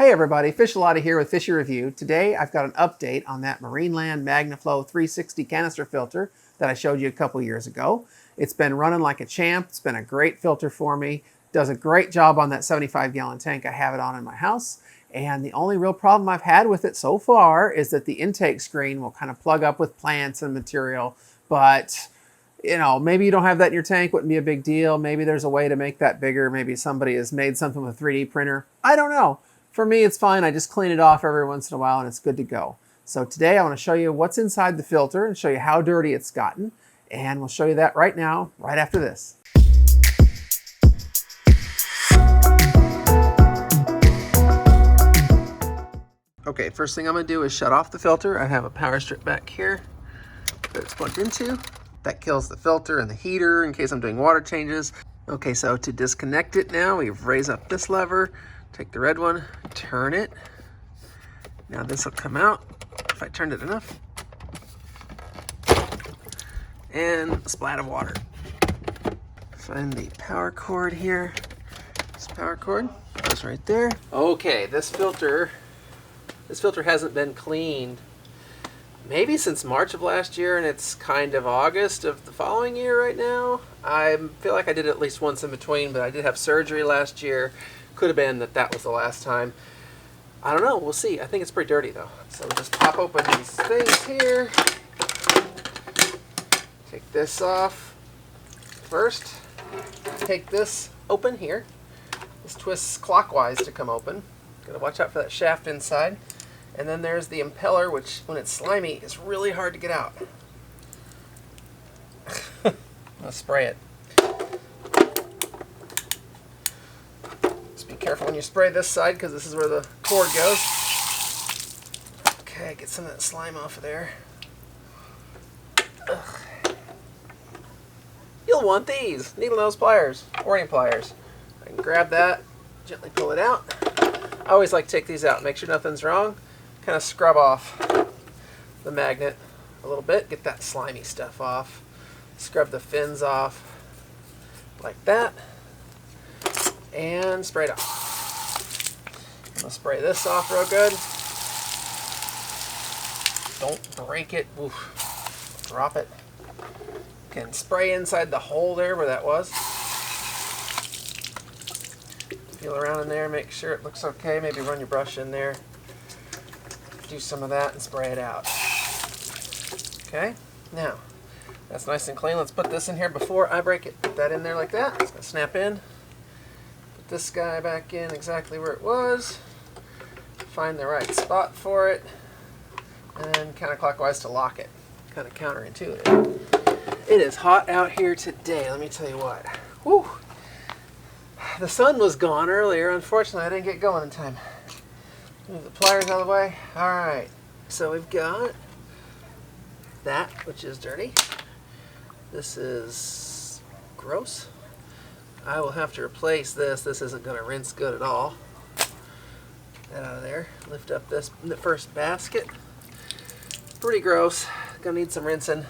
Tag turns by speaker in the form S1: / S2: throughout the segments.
S1: Hey everybody, Fishalati here with Fishy Review. Today I've got an update on that Marineland Magniflow 360 canister filter that I showed you a couple years ago. It's been running like a champ. It's been a great filter for me. Does a great job on that 75-gallon tank I have it on in my house. And the only real problem I've had with it so far is that the intake screen will kind of plug up with plants and material. But, you know, maybe you don't have that in your tank, wouldn't be a big deal. Maybe there's a way to make that bigger. Maybe somebody has made something with a 3D printer. I don't know. For me, it's fine. I just clean it off every once in a while and it's good to go. So today I want to show you what's inside the filter and show you how dirty it's gotten. And we'll show you that right now, right after this. Okay, first thing I'm going to do is shut off the filter. I have a power strip back here that it's plugged into. That kills the filter and the heater in case I'm doing water changes. Okay, so to disconnect it now, we raise up this lever. Take the red one, turn it. Now this will come out if I turned it enough. And a splat of water. Find the power cord here. This power cord goes right there. Okay, this filter hasn't been cleaned maybe since March of last year, and it's kind of August of the following year right now. I feel like I did it at least once in between, but I did have surgery last year. Could have been that was the last time. I don't know, we'll see. I think it's pretty dirty though. So we'll just pop open these things here. Take this off first. Take this open here. This twists clockwise to come open. Gotta watch out for that shaft inside. And then there's the impeller, which when it's slimy, is really hard to get out. I'll spray it. Be careful when you spray this side because this is where the cord goes. Okay, get some of that slime off of there. Ugh. You'll want these needle nose pliers, boring pliers. I can grab that, gently pull it out. I always like to take these out, make sure nothing's wrong. Kind of scrub off the magnet a little bit, get that slimy stuff off. Scrub the fins off like that. And spray it off. I'm going to spray this off real good. Don't break it. Oof. Drop it. Can spray inside the hole there where that was. Feel around in there, make sure it looks okay. Maybe run your brush in there. Do some of that and spray it out. Okay, now that's nice and clean. Let's put this in here before I break it. Put that in there like that. It's going to snap in. This guy back in exactly where it was. Find the right spot for it. And then counterclockwise to lock it. Kind of counterintuitive. It is hot out here today, let me tell you what. Woo! The sun was gone earlier. Unfortunately, I didn't get going in time. Move the pliers out of the way. Alright, so we've got that, which is dirty. This is gross. I will have to replace this. This isn't going to rinse good at all. Get that out of there. Lift up this the first basket. Pretty gross. Gonna need some rinsing.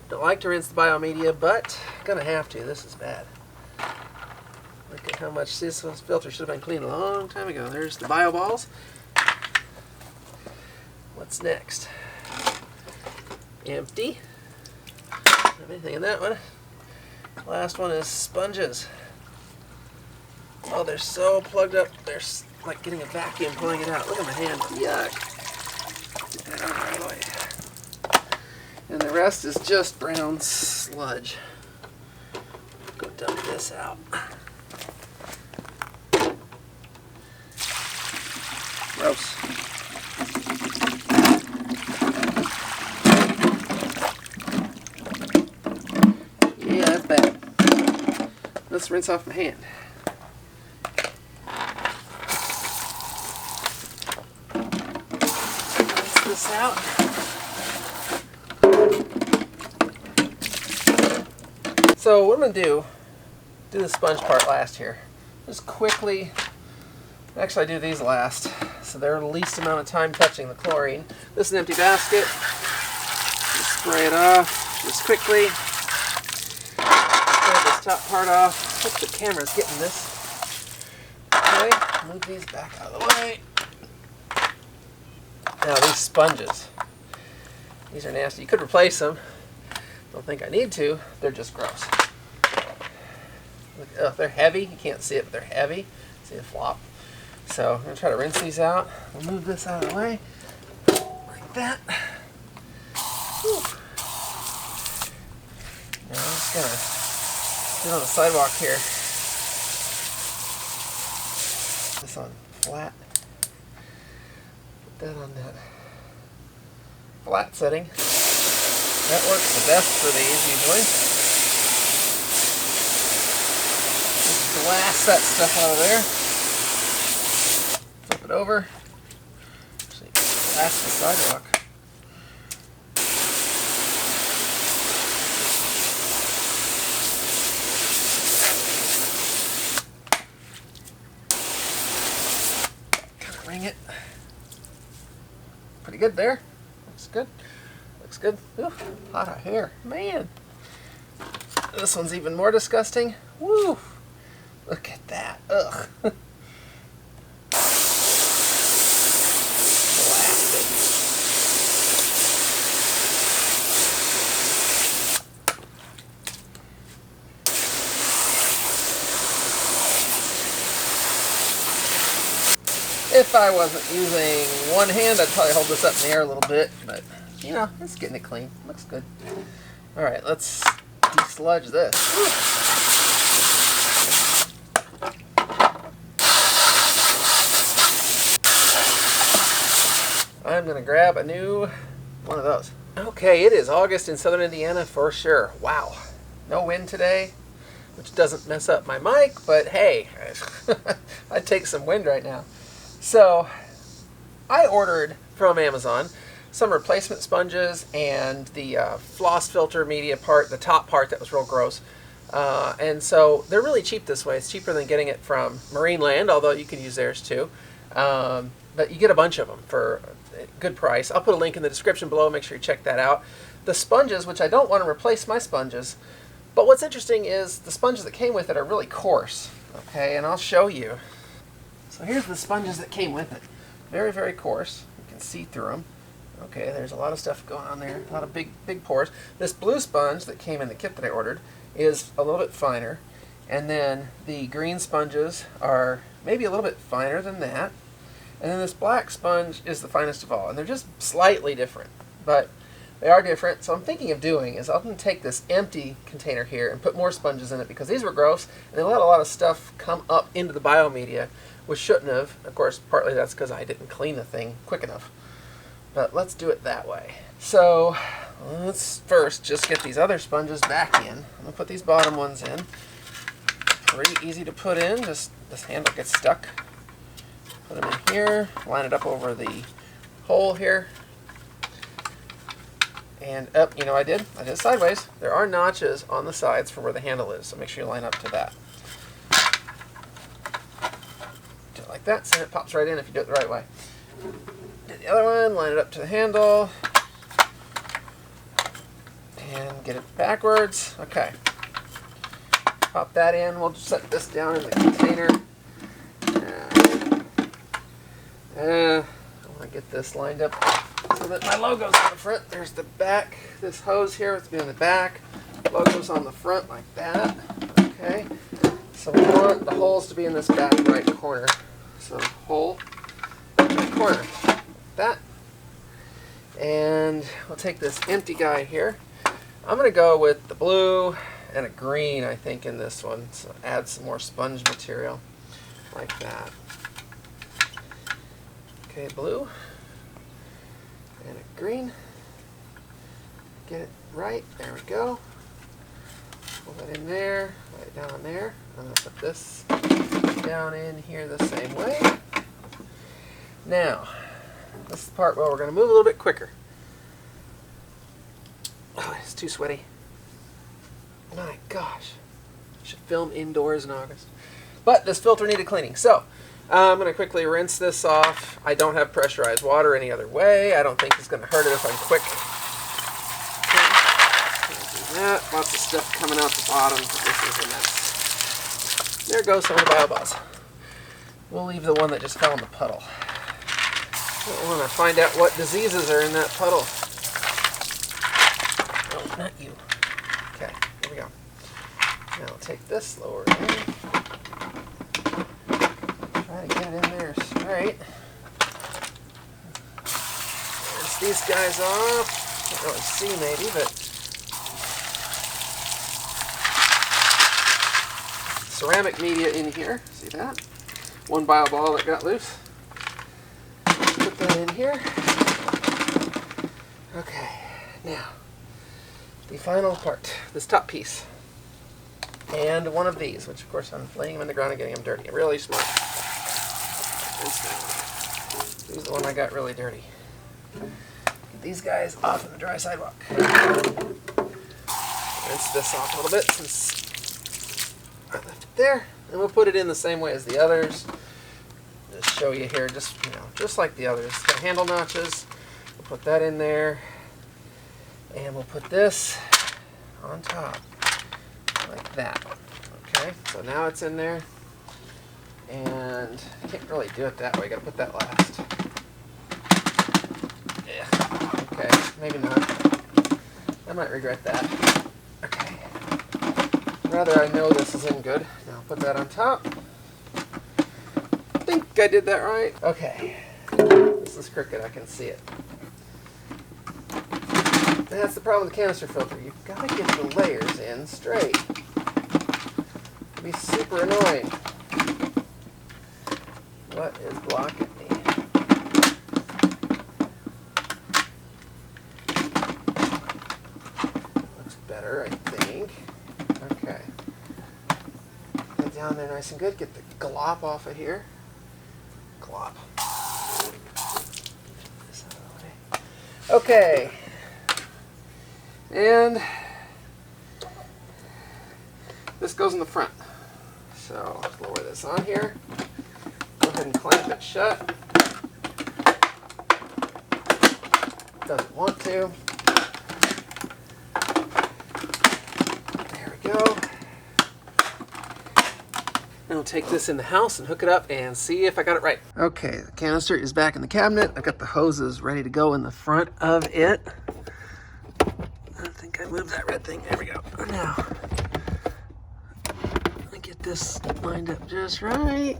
S1: Don't like to rinse the biomedia, but gonna have to. This is bad. Look at how much this filter should have been cleaned a long time ago. There's the bio balls. What's next? Empty. Don't have anything in that one. Last one is sponges. Oh, they're so plugged up. They're like getting a vacuum pulling it out. Look at my hand. Yuck. Get that out right away. And the rest is just brown sludge. Go dump this out. Gross. Yeah, that's bad. Let's rinse off my hand. This out. So what I'm going to do the sponge part last here. Just quickly, actually I do these last, so they're the least amount of time touching the chlorine. This is an empty basket. Just spray it off just quickly. Spray this top part off. Hope the camera's getting this. Okay, move these back out of the way. Now these sponges, these are nasty. You could replace them. Don't think I need to. They're just gross. Look, oh, they're heavy. You can't see it, but they're heavy. See the flop. So I'm going to try to rinse these out. We'll move this out of the way. Like that. Whew. Now I'm just going to get on the sidewalk here. This on flat. Put that on that flat setting. That works the best for these usually. Just blast that stuff out of there. Flip it over. So you can blast the sidewalk. Kind of wring it. Pretty good there. Looks good. Looks good. Ooh, lot of hair. Man. This one's even more disgusting. Woo! Look at that. Ugh. Blasted. If I wasn't using one hand, I'd probably hold this up in the air a little bit, but you know, it's getting it clean. Looks good. All right, let's desludge this. I'm gonna grab a new one of those. Okay, it is August in southern Indiana for sure. Wow. No wind today, which doesn't mess up my mic, but hey, I'd take some wind right now. So, I ordered from Amazon some replacement sponges and the floss filter media part, the top part that was real gross. And so they're really cheap this way. It's cheaper than getting it from Marineland, although you can use theirs too. But you get a bunch of them for a good price. I'll put a link in the description below. Make sure you check that out. The sponges, which I don't want to replace my sponges, but what's interesting is the sponges that came with it are really coarse. Okay, and I'll show you. So here's the sponges that came with it. Very, very coarse. You can see through them. Okay, there's a lot of stuff going on there. A lot of big pores. This blue sponge that came in the kit that I ordered is a little bit finer. And then the green sponges are maybe a little bit finer than that. And then this black sponge is the finest of all. And they're just slightly different. But they are different. So what I'm thinking of doing is I'm going to take this empty container here and put more sponges in it because these were gross. And they let a lot of stuff come up into the biomedia, which shouldn't have. Of course, partly that's because I didn't clean the thing quick enough. But let's do it that way. So let's first just get these other sponges back in. I'm going to put these bottom ones in. Pretty easy to put in. Just this handle gets stuck. Put them in here. Line it up over the hole here. And up, you know I did it sideways. There are notches on the sides for where the handle is, so make sure you line up to that. Do it like that, so it pops right in if you do it the right way. Do the other one, line it up to the handle, and get it backwards. Okay. Pop that in. We'll just set this down in the container. I want to get this lined up so that my logo's on the front. There's the back. This hose here has to be in the back. Logo's on the front like that. Okay. So we want the holes to be in this back right corner. So hole, right corner. Like that. And we'll take this empty guy here. I'm going to go with the blue and a green, I think, in this one. So add some more sponge material like that. Okay, blue and a green. Get it right. There we go. Pull that in there, right down there. I'm going to put this down in here the same way. Now, this is the part where we're going to move a little bit quicker. Oh, it's too sweaty. My gosh. I should film indoors in August. But this filter needed cleaning. So, I'm going to quickly rinse this off. I don't have pressurized water any other way. I don't think it's going to hurt it if I'm quick. Okay. Do that. Lots of stuff coming out the bottom. This is a mess. There goes some of the BioBoss. We'll leave the one that just fell in the puddle. I want to find out what diseases are in that puddle. Oh, not you. Okay, here we go. Now I'll take this lower in. Try to get it in there straight. Rinse these guys off. Can't really see maybe, but ceramic media in here. See that? One bio ball that got loose. Put that in here. Okay, now the final part, this top piece. And one of these, which of course I'm laying them in the ground and getting them dirty. Really smart. This is the one I got really dirty. Get these guys off on the dry sidewalk. Rinse this off a little bit since I left it there. And we'll put it in the same way as the others. Just show you here, just like the others. It's got handle notches. We'll put that in there. And we'll put this on top. Like that. Okay, so now it's in there. And you can't really do it that way. You gotta put that last. Yeah. Okay, maybe not. I might regret that. Okay. Rather I know this is in good. Now I'll put that on top. I think I did that right. Okay. This is crooked, I can see it. That's the problem with the canister filter. You've got to get the layers in straight. It'll be super annoying. What is blocking me? Looks better, I think. Okay. Get down there nice and good. Get the glop off of here. Glop. This out of the way. Okay. And this goes in the front. So lower this on here. Go ahead and clamp it shut. Doesn't want to. There we go. And we'll take this in the house and hook it up and see if I got it right. Okay, the canister is back in the cabinet. I've got the hoses ready to go in the front of it. I moved that red thing. There we go. Now, I get this lined up just right.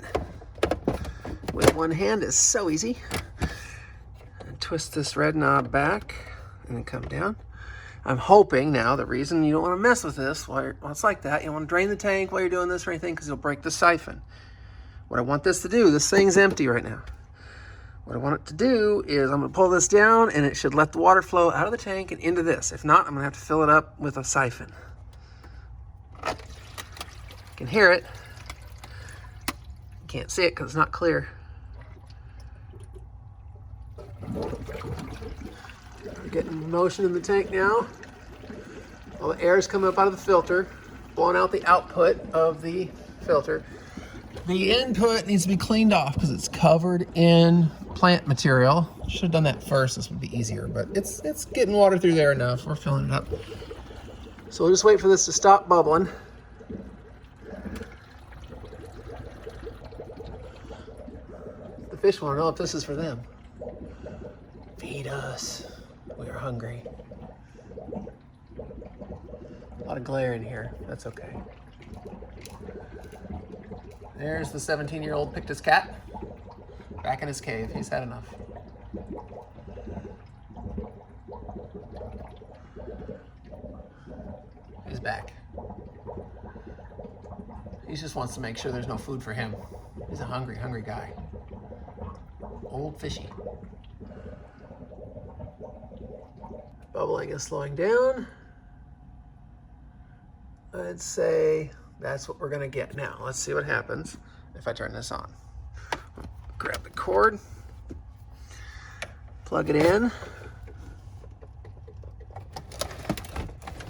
S1: With one hand is so easy. And twist this red knob back and then come down. I'm hoping now, the reason you don't want to mess with this while it's like that, you don't want to drain the tank while you're doing this or anything because you'll break the siphon. What I want this to do, this thing's empty right now. What I want it to do is I'm going to pull this down and it should let the water flow out of the tank and into this. If not, I'm going to have to fill it up with a siphon. You can hear it. You can't see it because it's not clear. We're getting motion in the tank now. All the air is coming up out of the filter, blowing out the output of the filter. The input needs to be cleaned off because it's covered in plant material. Should have done that first. This would be easier, but it's getting water through there enough. We're filling it up. So we'll just wait for this to stop bubbling. The fish want to know if this is for them. Feed us. We are hungry. A lot of glare in here. That's okay. There's the 17-year-old Pictus cat. Back in his cave. He's had enough. He's back. He just wants to make sure there's no food for him. He's a hungry, hungry guy. Old fishy. Bubbling is slowing down. I'd say that's what we're gonna get now. Let's see what happens if I turn this on. Grab the cord, plug it in.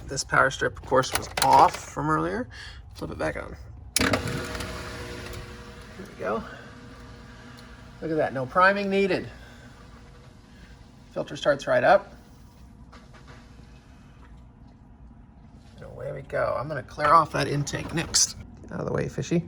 S1: This power strip, of course, was off from earlier. Flip it back on. There we go. Look at that, no priming needed. Filter starts right up. And away we go. I'm gonna clear off that intake next. Out of the way, fishy.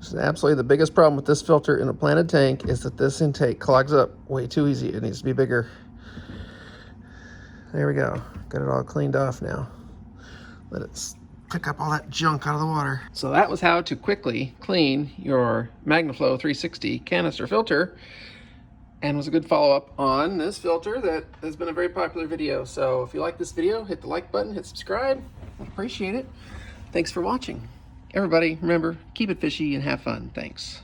S1: So absolutely the biggest problem with this filter in a planted tank is that this intake clogs up way too easy. It needs to be bigger. There we go. Got it all cleaned off now. Let it pick up all that junk out of the water. So that was how to quickly clean your Magniflow 360 canister filter, and was a good follow-up on this filter that has been a very popular video. So if you like this video, hit the like button, hit subscribe. I'd appreciate it. Thanks for watching. Everybody, remember, keep it fishy and have fun. Thanks.